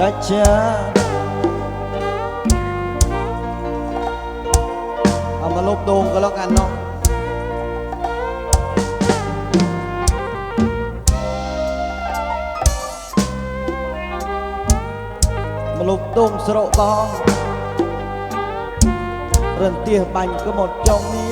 Cacaเอามาลบโดงก็แล้วกันเนาะมาลบโดงสระบองเรื่องเตี้ยบันก็หมดจงนี้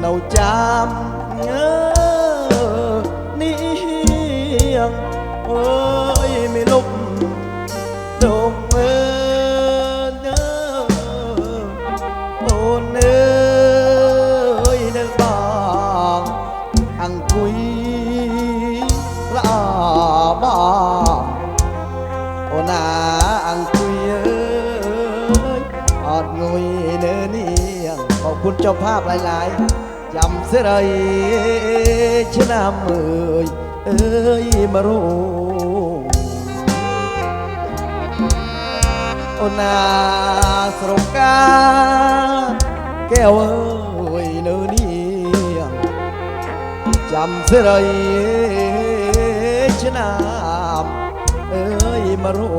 nấu cham nhớ niềng ơi mi lúc đông nhớ ôn ơi nước bàng ăn quý là bàng ôn ăn quý ơi ọt ngồi nơ niềng ขอบคุณเจ้าภาพหลายๆจำเสียเลยชะนำเอ่ยมารู้โอนาสรกาแก้วเอ้ยเนื้อนี่จำเสียเลยชะนำเอ่ยมารู้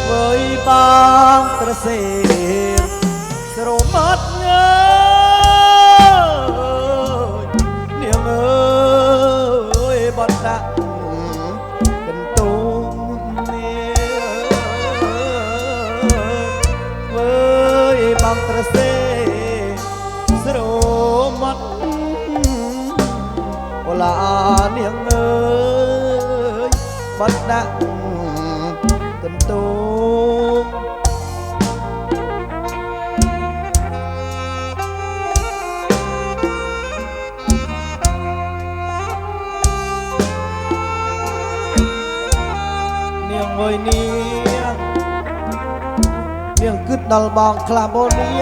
với bang tra xe sầu mất ngơi niềm ơi bật đạn cần tung với bang tra xe sầu mất là niềm ơi bật đạn cần tung ngồi niềng cứt đal bongคลาโบนี้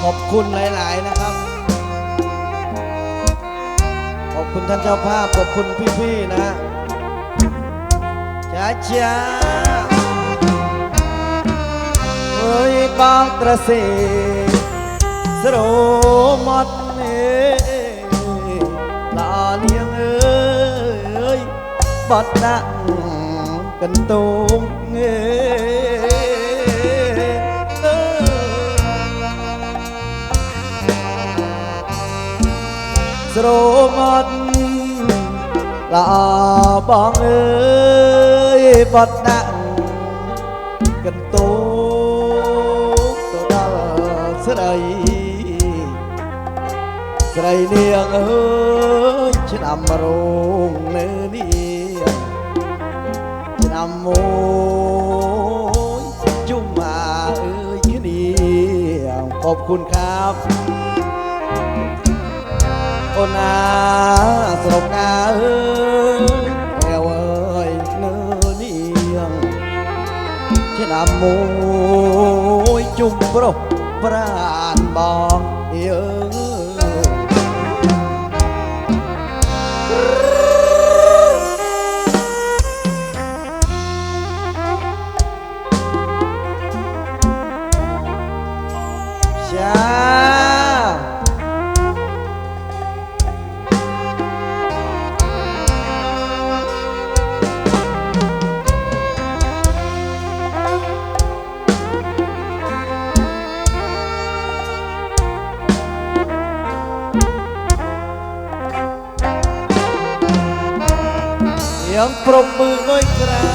ขอบคุณหลายๆนะครับขอบคุณท่านเจ้าภาพขอบคุณพี่ๆนะจ้าจ้าเฮ้ยบางกระเสสโรมัดเนียงเอ้ยบัดนักกันตรงสโรมัดลาบองเอ้ยบัดนักกันตรงตัวดาสไลสไลเนียงเอ้ยฉันำมาลงเนื้อนี่ฉันำโมยจุ่มมาเอ้ยแค่นี้ขอบคุณครับโอนาสลบงาเอ้ยแก้วเอ้ยเนื้อนี่ฉันำโมยจุ่มโปรปรานบองเอ้ยยังปรบมือด้วยครับ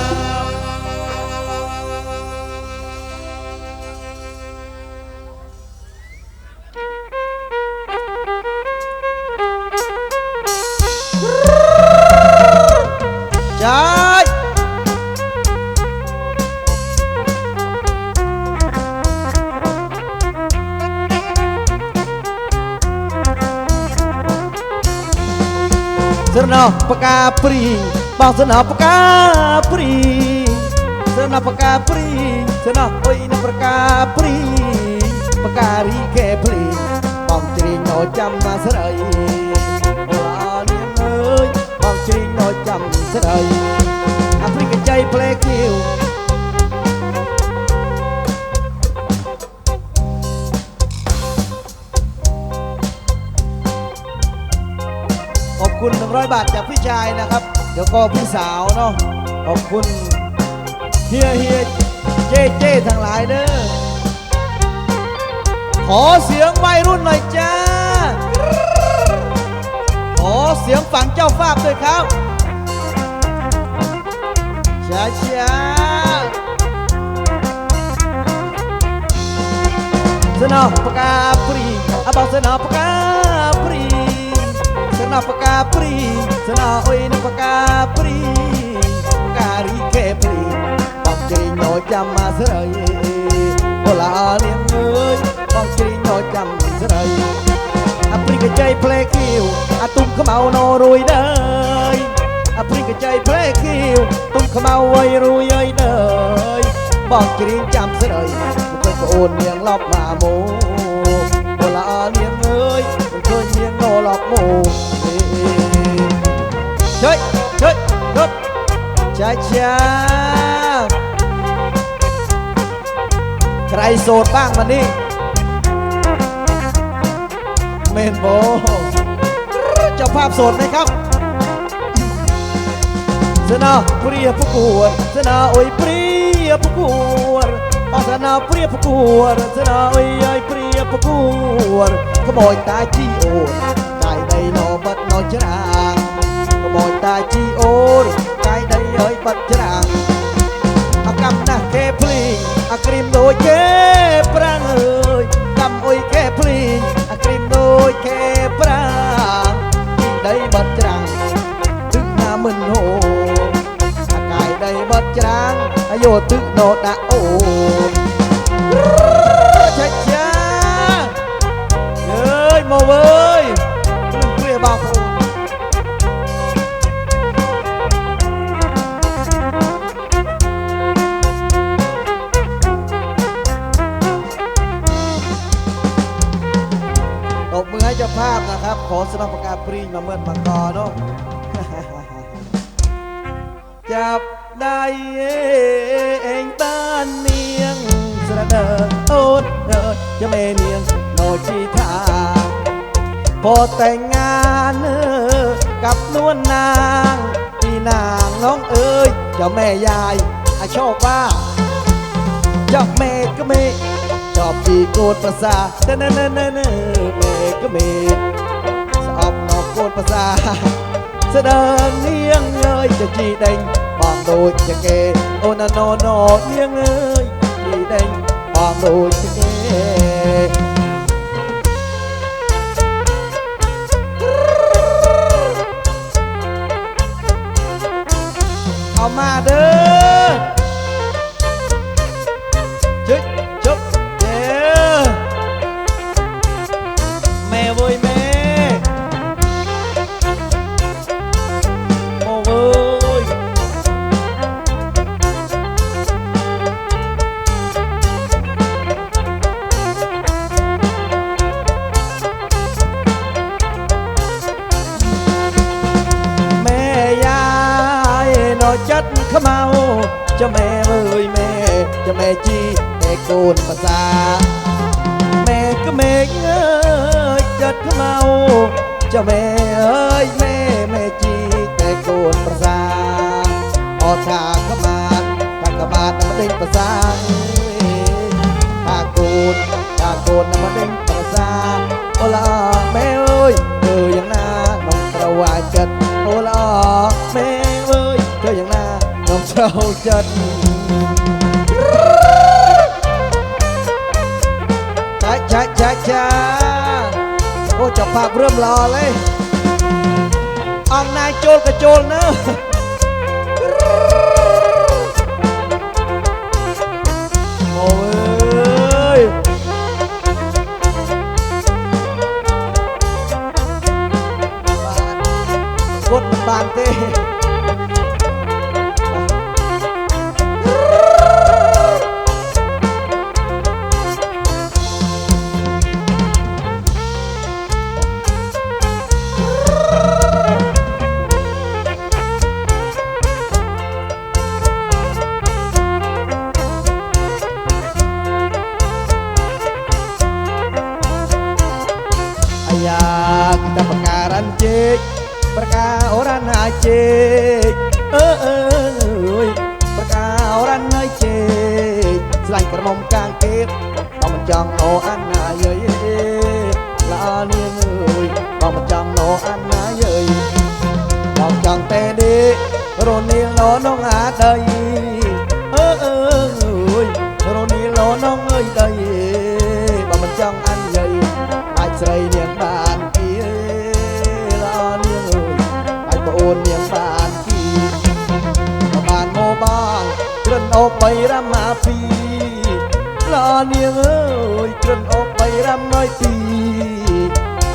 สนอปากกาปรีบอกสนอปากกาปรีสนอปากกาปรีสนอโอ้ยนะปากกาปรีปากกาลีแค่ปรีบอกจริงโนจำมาสลายเวลาเลี้ยงเอ้ยบอกจริงโนจำสลายอฟริกาใจเพลงคิวขอบคุณ100 บาทจากพี่ชายนะครับเดี๋ยวก็พี่สาวเนาะขอบคุณเฮียเจ๊ทั้งหลายเด้อขอเสียงวัยรุ่นหน่อยจ้าขอเสียงฝั่งเจ้าภาพด้วยครับช้าสนอปากกาปรีอาบอกสนอปากกาปรีสนอปากกาปรีสนอโอ้ยนะปากกาปรีปากกาลีแค่ปรีบอกจริงโนจำมาเสยโบราณเลี้ยงเอ้ยบอกจริงโนจำเสยอฟริกาใจเพลงคิวอาตุ้มขมเอาโนรุยเด้ยอฟริกาใจเพลงคิวตุ้มขมเอาไว้รุยเด้ยบอกจริงจำเสยมันเคยโอนเลี้ยงรอบมาโมโบราณเลี้ยงเอ้ยมันเคยเลี้ยงโนหลอกโมเฮ้ยครับช้าใครโสดบ้างวันนี้เมนโบเจ้าภาพโสดไหมครับสนาเปรียบประกวดสนาโอ้ยเปรียบประกวดสนาเปรียบประกวดสนาโอ้ยเปรียบประกวดขโมยตาจีโอได้ได้นอบัดนอจรางขโมยตาจีโอได้ได้เอ้ยบัดจรางอากำนะแค่พลีอากริมโดยแค่ปรางเอ้ยกำโอ้ยแค่พลีอากริมโดยแค่ปรางได้บัดจรางถึงหน้ามึนโหอากายได้บัดจรางอโยตึกโนดาโอช้าเอ้ยโมเว้ยเปรี้ยบอกตบมือให้เจ้าภาพนะครับขอสนับประกาศปรีมาเมื่อมากอเนาะ จับได้เองบ้านเนียงสระเดินโอ๊ตเดินจะไม่เนียงโนชีทาพอแต่งงานกับนวลนางพี่นางน้องเอ๋ยเจ้าแม่ยายชอบว่าเจ้าแม่ก็ไม่ชอบจีโกดภาษาเนแม่ก็ไม่ชอบนอกโกดภาษาแสดงเนียงเลยจะจีเด้งบางโดยจะเกโอนาโนโนเนียงเลยจีเด้งบางโดยจะเกเอามาเด้อจุ๊บจุ๊บเด้อแม่โวยแม่โอ้โวยแม่ยายนอจัดขมเอาเจ้าแม่เอ้ยแม่เจ้าแม่จีแม่โกนภาษาแม่ก็แม่เอ้ยจัดขมเอาเจ้าแม่เอ้ยแม่จีแม่โกนภาษาออทาขมาดถ้าขมาดน้ำมันเด้งภาษาถ้าโกนน้ำมันเด้งภาษาโอละแม่เอ้ยเธออย่างน่าน้องตะวันจัดโอละแม่เอ้ยเธออย่างน่าน้องเจ้าจัดช้าโอ้เจ้าภาพเริ่มรอเลยออกนายโจลกระโจลเนอะโอ้ย กดมันบานเต้kita perkaran cek perkauran cek perkauran cek selain kermom kangkit mau mencang no anna yey la niên ơi mau mencang no anna yey mau chẳng tê đi rồi niên nó nong à đây rồi niên nó nong ơi đây mau mencang anh yey ai say niên bàn ôn niềm bàn kỳ bàn mô bang cơn ốp bay ra mà phi là niềm ơi cơn ốp bay ra nơi phi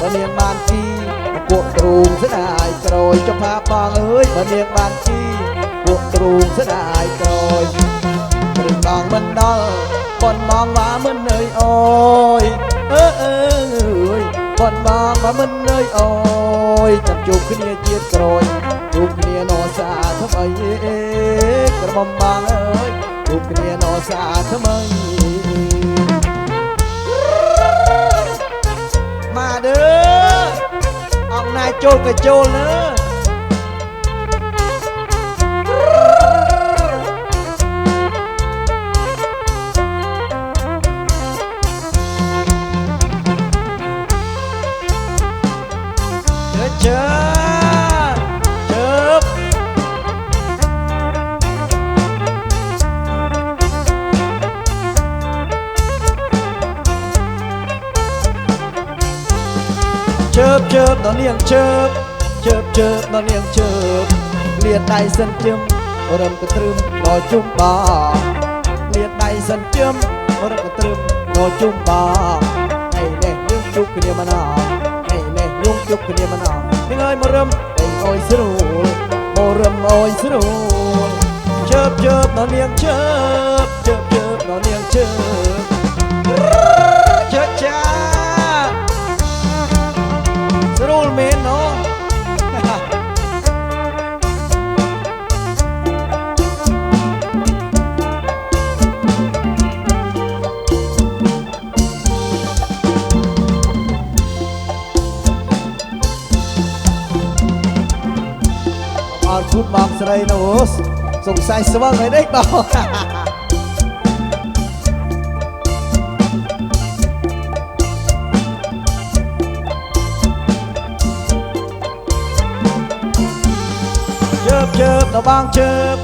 và niềm bàn kỳ cuộc trùng sẽ đại rồi cho pha bang ơi và niềm bàn kỳ cuộc trùng sẽ đại rồi đừng bằng mình đó còn mong và mình ơi ôi còn mong và mình ơi ôi chăm chụp cái nia chia rồi chụp cái nia nó xa thấm ấy cái bom bang ơi chụp cái nia nó xa thấm ấy mà đứa ông này trôi cái trôi nữa chớp nó niềng chớp nó niềng chớp liệt tay sân châm rầm cái trơm nó chung bò liệt tay sân châm rầm cái trơm nó chung bò này nè nhung chúc cái niềm mà nọ này nè nhung chúc cái niềm mà nọ tiếng ơi mơ râm tình ôi xứ mơ râm ôi xứ chớp nó niềng chớp nó niềng chớp chớp cha roll man no ở phút bạc sợi nó dùng sai sớm người đấy bao chớp nó bang chớp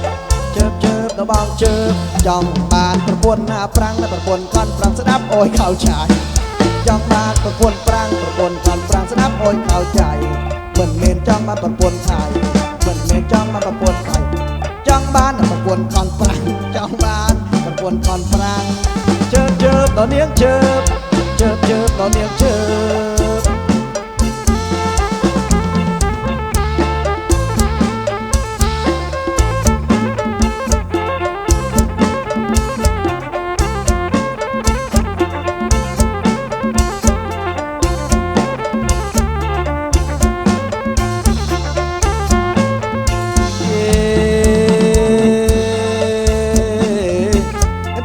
nó bang chớp trong bànประกวนหน้าปรังและประกวนคันปรังสนับโอยเข้าใจtrong bànประกวนปรังประกวนคันปรังสนับโอยเข้าใจเหมือนเมนจ้องมาประกวนไข่เหมือนเมนจ้องมาประกวนไข่จ้องบ้านประกวนคันปรังจ้องบ้านประกวนคันปรังเชิบnó niếngเชิบnó niếngเชิบ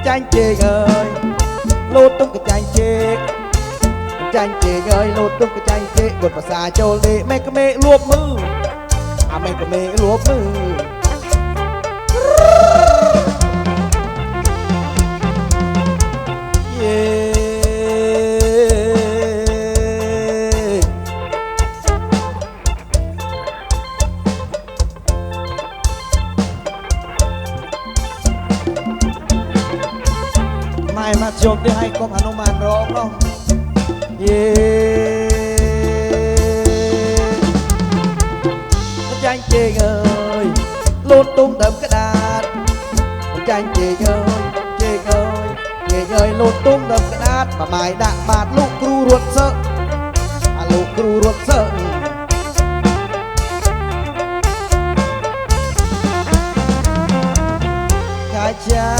chanh chê ơi lột tung cái chanh chê ơi lột tung cái chanh chê gột vào xa châu lệ mẹ có mẹ luộc mư à mẹ có mẹ luộc mư mai mà chụp đi hay có Hanumanร้องkhông chanh chê ơi lột tung đậm cái đàn chanh chê ơi lột tung đậm cái đàn mà mày đạn bạt lũ cru ruột sợ lũ cru ruột sợ cha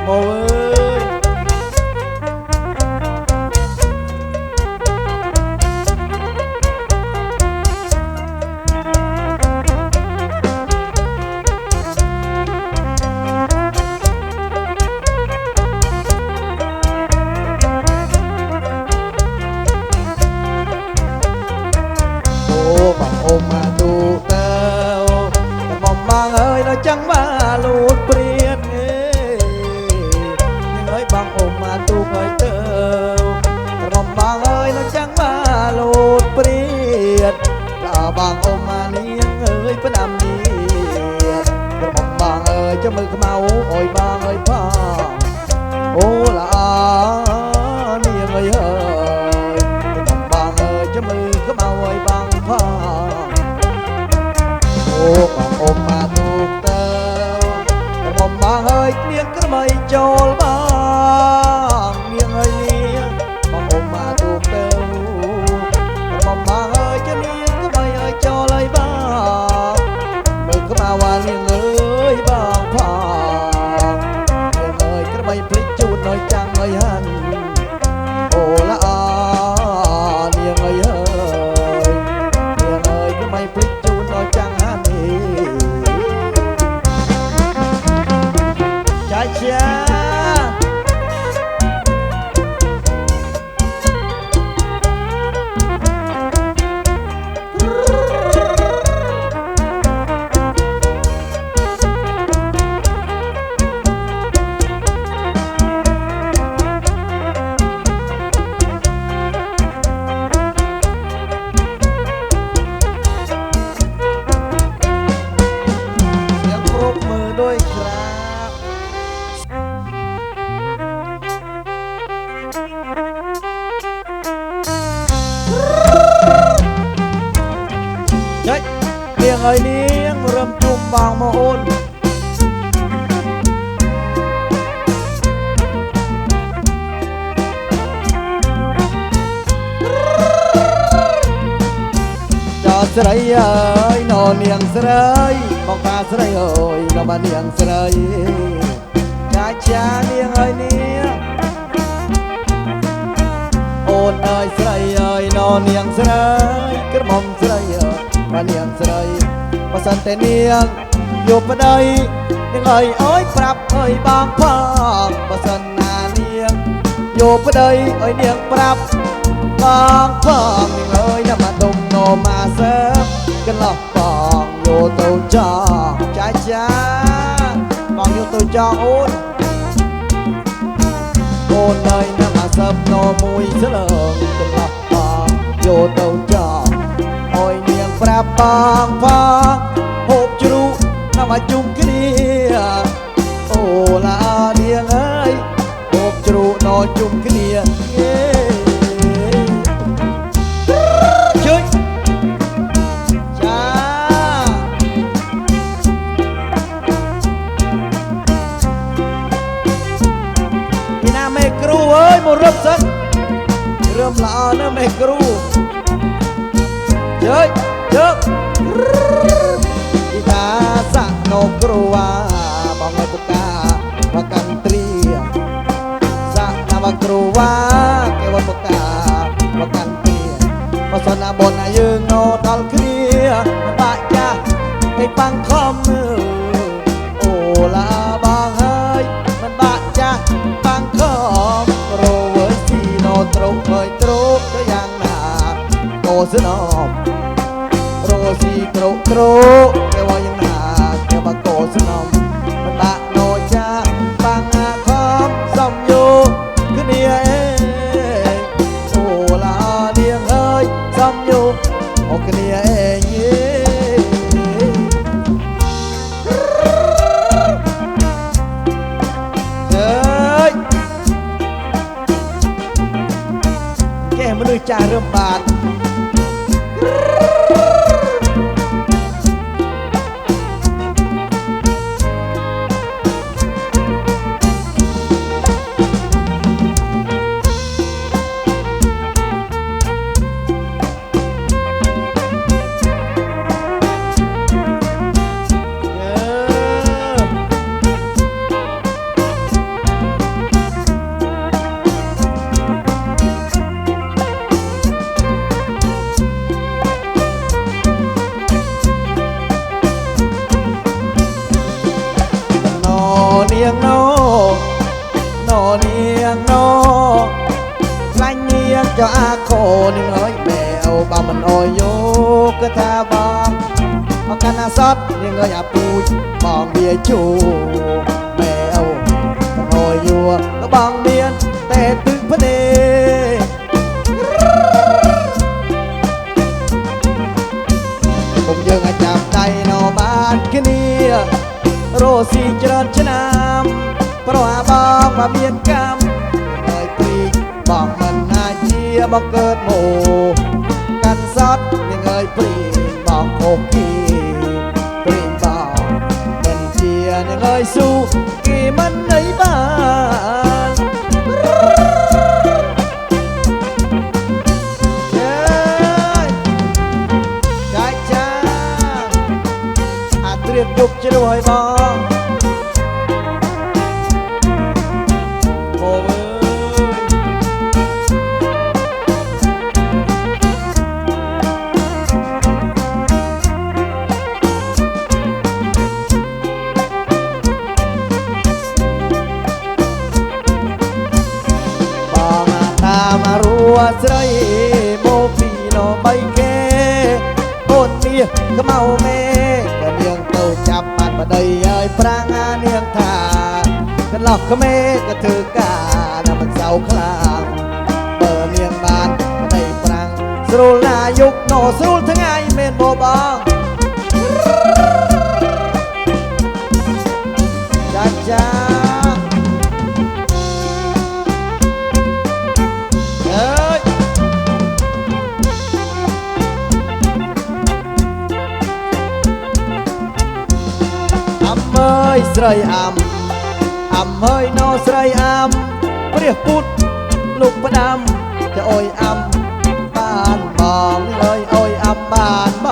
Mô ơi bằng ôm mà tu tao mong mang ơi nó chẳng ba lụt priết nhưng ơi bằng ôm mà tu ơi tao mong mang ơi nó chẳng ba lụt priết là bằng ôm mà niên ơi phải nằm niên mong mang ơi cho mừng mau ôi mang ơi pha ô là niên ơi ơi mong mang ơi cho mừng mau ơi bằng ô bằng ôm mà thuộc tao mong bằng ơi niềng cứ mây trôi bằng niềng ơi niềng bằng ôm mà thuộc tao mong bằng ơi cho niềng cứ mây ơi cho lấy bằng mừng cứ mau qua niềng ơi bằng phẳng niềng ơi cứ mây plích chút nói chẳng ơi hân ô là niềng ơi ơi niềng ơi cứ mây plích chút nói chẳng cha cha niềng ơi niềng râm chung bằng môn cho sợi ơi nó niềng sợi mong ta sợi ơi nó bà niềng sợi cha cha niềng ơi niềng ôn ơi sợi ơi nó niềng sợi cứ mong sợi ơi bà niềng sợi bà sân tên niềng vô bên đây niềng ơi ơi prap ơi bang phang bà sân à niềng vô bên đây ơi niềng prap bang phang niềng ơi nằm mà đông nô mà sớm cái lọc còn vô tôi cho cha cha còn vô tôi cho ôn ơi nằm mà sớm nô mùi sớ lợn cái lọc còn vô tôi cho ôi niềng prap bang phang hộp chú nằm mà chung cái nia ô là niềng ơi hộp chú nó chung cái nia chơi cha khi nào mẹ cru ơi một râm sân râm lạ nữa mẹ cru chơi chơi kita sakno krua bangai buka makan tria sakna krua kewa buka makan tria pasana bon ayeung no dal kria baca cái băng khom ô là bang ơi mình baca băng khom rồi với si no trâu ơi trâu cái yang na cô sẽ nom si trâu trâu cái hoa yang na cái bà cô sẽ nom mình bạc nồi cha băng khom xong vô cái nia ô là niềng ơi xong vô ô cái nia cái mới nuôi cha rơm bạc cho a khô nhưng ơi mèo bà mình ôi vô cái tha bong ở căn sót nhưng ơi bùi bong bia chủ mèo mình ôi vô cái bong biên tè tư vấn đề cùng dương chạm tay nó bán cái nia rô xì trơn chân nam pro bong và miền cam ơi quỳ bong mình chia bong cơn mù căn sót nhưng ơi quỳ bong khô kỳ quỳ bong mình chia nhưng ơi su kỳ mình ấy bàn cái chaเตรียมยุบจะด้วยบองโอ้เว้บองตามารัวใส่โมฟีโนใบแก่ต้นเมียก็เมาเมก็เนียงเต้าจับมันมาได้เอ้ยพรางาเนียงทากันหลอกก็เมก็ถือกาน่ะมันเศร้าคลางเปิดเนียงบานมาได้ปรังสรุลนายุกโนสรุลทั้งไงเมนโบบองจ้าจ้าสไรอำเฮ้ยนอสไรเรียกพุดลูกประดำจะโอยบ้านบองเลยโอยบ้านบ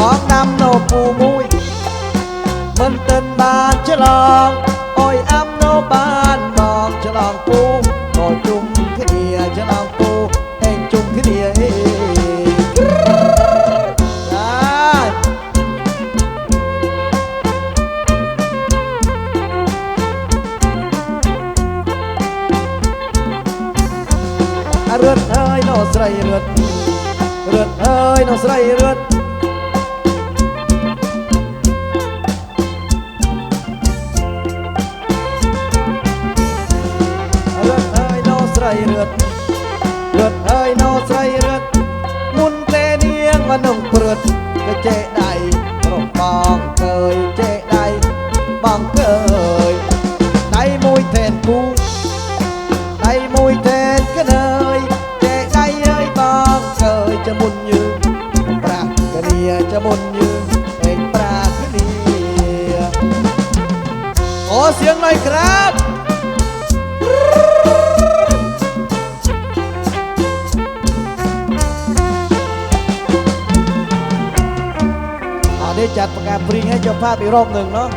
องดำโนปูมุยมันเต้นบ้านฉลองโอยโนบ้านบองฉลองปูโนจุ่มขึ้นเดียฉลองปูเองจุ่มขึ้นเดียเรือนเอ้ยน้อใส่เรือนเอ้ยน้อใส่เรือนเอ้ยน้อใส่เรือนเอ้ยน้อใส่เรือนมุนเตเนียงมาหนุ่มเปลือกก็เจ๊ได้รบบ้องเกยเจ๊ได้บ้องเกยได้มวยแทนกูได้มวยแทนก็เลยจะมุนยืนปรากกะเนียจะมุนยืนเองปรากกะเนียขอเสียงหน่อยครับได้จัดประกาศปริงให้เจ้าภาพอีกรอบหนึ่งเนาะ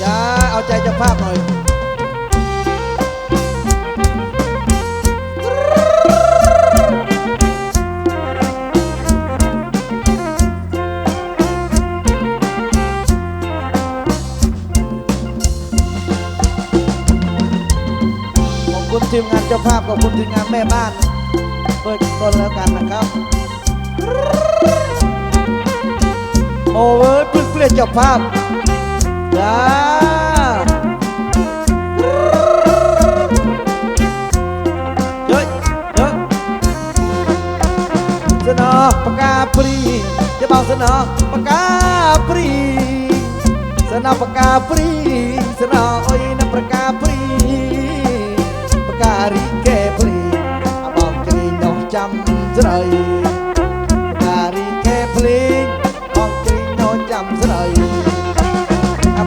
จะเอาใจเจ้าภาพหน่อยทีมงานเจ้าภาพกับคุณทีมงานแม่บ้านด้วยต้นแล้วกันนะครับโอ้ยเพื่อนเจ้าภาพจ้าเยอะเสนอปากกาปรีจะบอกเสนอปากกาปรีเสนอปากกาปรีเสนอโอ้ยนะปากกาปรีการิเกพลีบอกกรีน้องจำใจการิเกพลีบอกกรีน้องจำใจ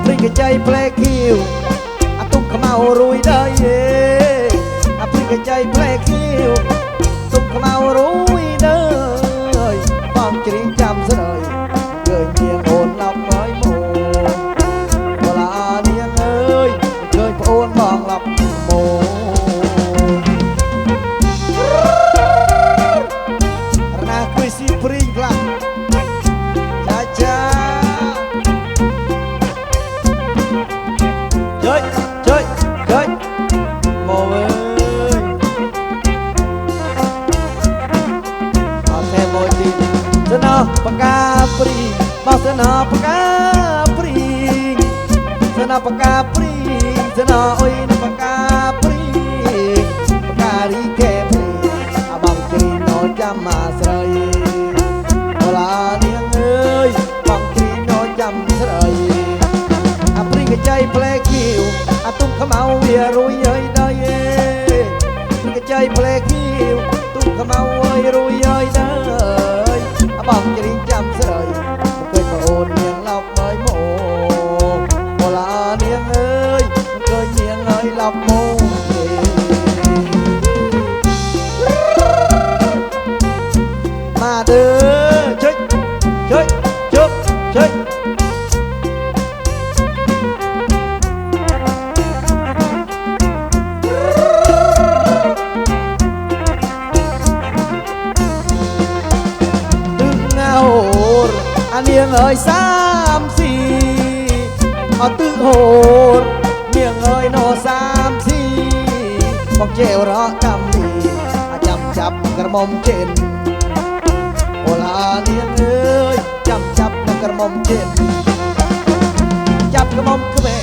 พลีกใจเพลคิวตุ้มขมเอารุยได้พลีกใจเพลคิวตุ้มขมเอารุยได้บอกกรีจำใจเกิดเพียงโอนหลับน้อยโมเวลาเนียงเอ้ยเกิดโอนมองหลับโมปริงกลางจ้าจ้า na paka pri sana oi na paka pri paka ri ke pri abang tri no jam masrai ola niang ơi bang tri no jam srai a pri ke chai ple kiu a tung khamau via rui ơi đây pri ke chai ple kiu tung khamau ơi rui ơi đây abang tri jam sraiเคยมาโอนเนียงหลับไม่โมโอลาเนียงเอ้ยเคยเนียงเอ้ยหลับโมมาเด้อเช็ยเช็ยเช็ยเช็ยดึงเงาอันเนียงเอ้ย3 4เอาตึกโหดเนียงเอ้ยโน3 4บอกเจวเราะจำดีจับจับกระหม่อมเจนโอลาเนียงเอ้ยจับจับกระหม่อมเจนจับกระหม่อมขแม่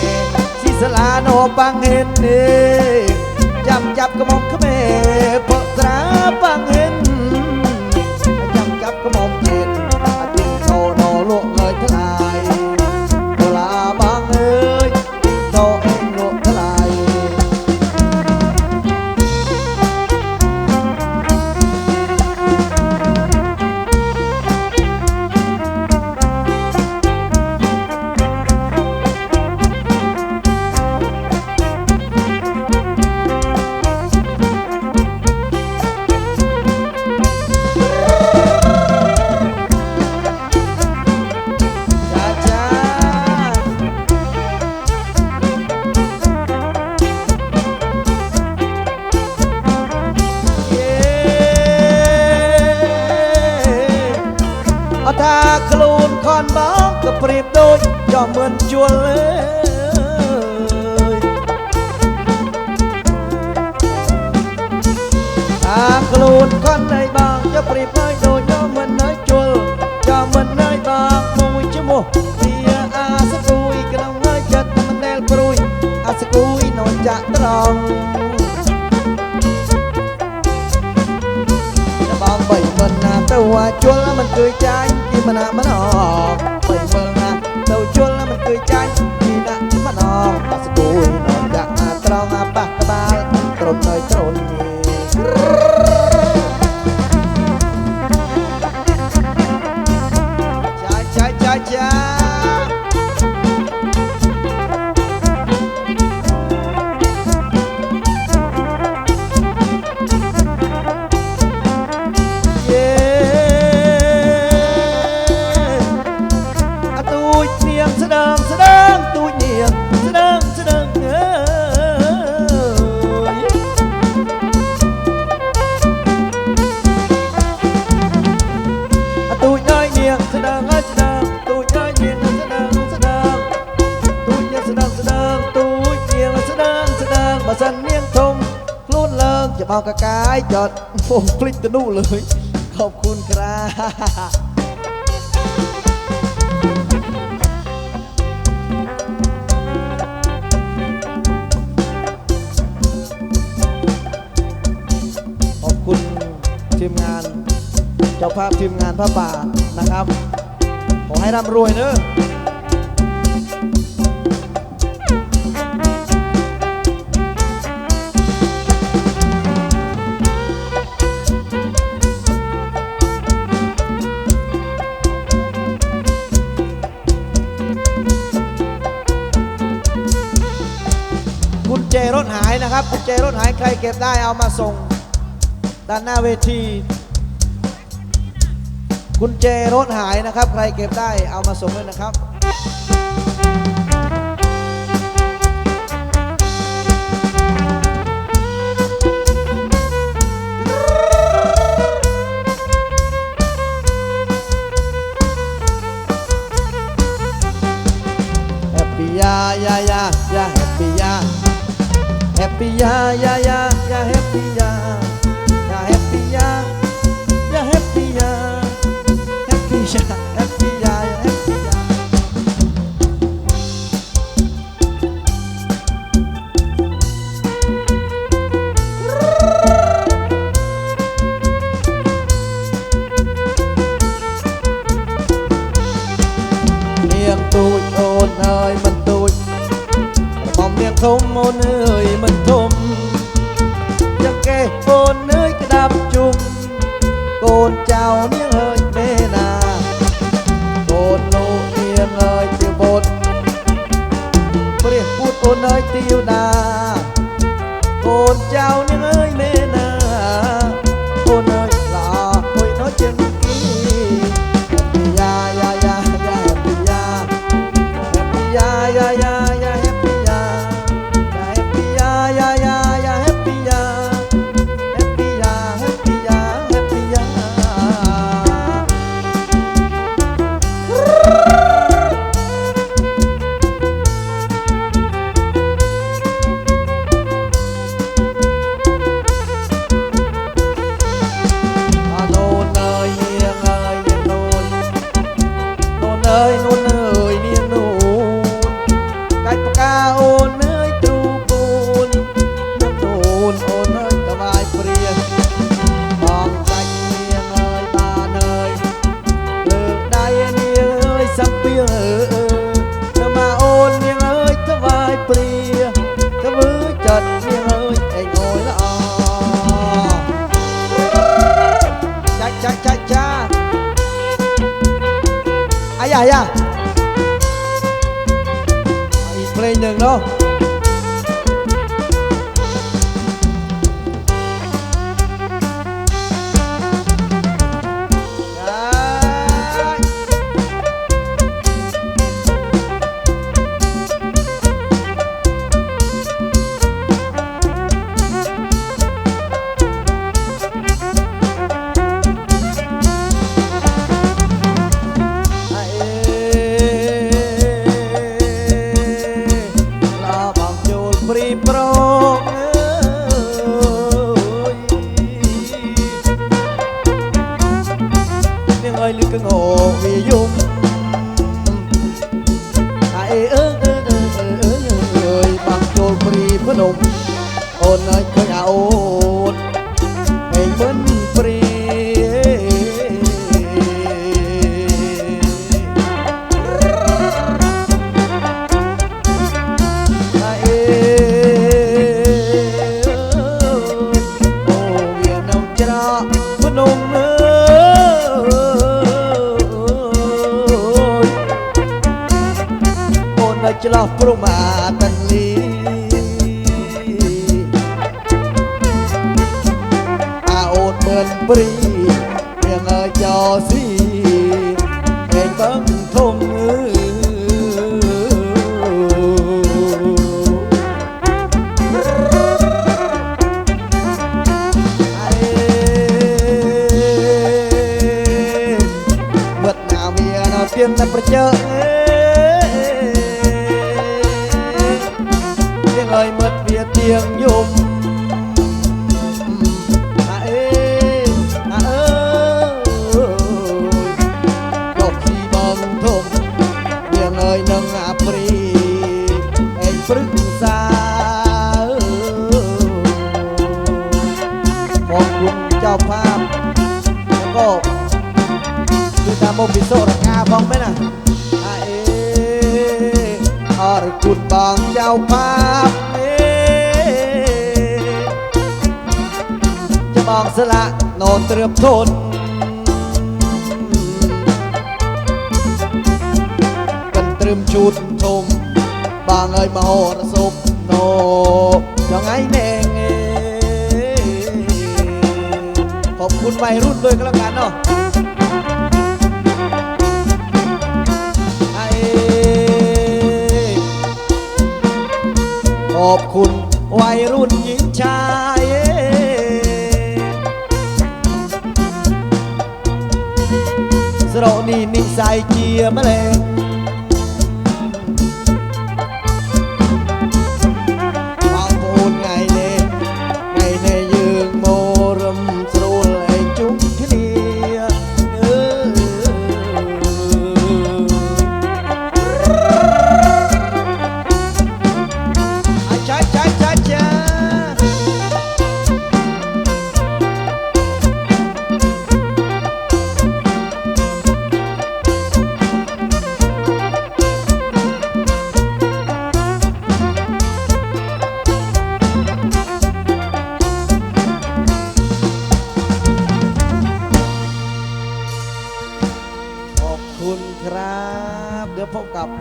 สิสลาโนปังเห็นเน่จับจับกระหม่อมขแม่เปิดตราปังเห็นจับจับกระหม่อมเจนโตโนลวกเลยทลายโอลาบางเอ้ยโตเองลวกทลายถ้าคลูนคอนบ้องก็เปรียบโดยยอมเหมือนจวนเลยถ้าคลูนคอนในบางจะเปรียบโดยยอมเหมือนเนยจวนยอมเหมือนเนยบางมวยจมูกเสียอาสกุยกระน้องเนยจัดมันแดลปรุยอาสกุยนอนจะตรองbảy phần là tàu chuột là mình cười trái khi mà nạ mà nọ bảy phần là tàu chuột là mình cười trái khi nạ mà nọ ta sẽ cùi nọ dạng tròn bạc ba trộn nơi trộn trái trái trái tráiสันเนียงทงคลุ้นเลิงจะเอากระกายจอดฟงพลิกกระดูเลยขอบคุณครับขอบคุณทีมงานเจ้าภาพทีมงานพระป่านะครับขอให้ร่ำรวยเนอะกุญแจรถหายนะครับกุญแจรถหายใครเก็บได้เอามาส่งด้านหน้าเวทีกุญแจรถหายนะครับใครเก็บได้เอามาส่งเลยนะครับแฮปปี้ยายายายาแฮปปี้ยาแฮปปี้ยายายายาแฮปปี้ยายาแฮปปี้ยายาแฮปปี้ยาแฮปปี้ยาแฮปปี้ยาแฮปปี้ยา ធំអូនអើយមិនធំយ៉ាងកេះអូនអើយក្តាប់ជុំកូនចៅនាងអើយមេណាកូនលោកនាងអើយជាបុត្រព្រះពុទ្ធអូនអើយទាវតាកូនចៅនាងអើយមេណាអូនអើយល្អអុយនោះជាងគីយ៉ាយ៉ាយ៉ាយ៉ាយ៉ាយ៉ាយ៉ាយ៉ាយ៉ាយ៉ាhappy ya happy ya ya ya ya happy ya happy ya happy ya happy ya ย่าอีกเพลงหนึ่งเนาะลึกก็โง่วิยุมไอ้บางโจลปรีพนมโอนไอ้เคยเอาโอนไอ้เหมือนปรีไอ้โอเวียนเอาจราพนมจะลอปรุมาตันลีอาโอดเหมือนปรีเพียงจอสีเองบังทงเมื่อหน้าเมียเราเตรียมแต่ประเจอơi mất việc tiếng nhung chọc gì bông thùng tiếng ơi nâng pri anh phức xaขอบคุณเจ้าภาพแล้วก็คือตามโมบิโซราคาบ้องไหมนะอรคุณบางเจ้าภาพจะบางสละโนเตรียมทนกันตรึมชุดชมบางเอ้ยมาโหรสมโนยังไงแนงขอบคุณวัยรุ่นด้วยก็แล้วกันเนาะขอบคุณวัยรุ่นหญิงชายสระนีนิสัยเจียมะเลงบางโอนไงเน่ยืงโมรมสรุลไอจุ๊กที่นี่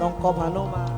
น้องกอพานุมา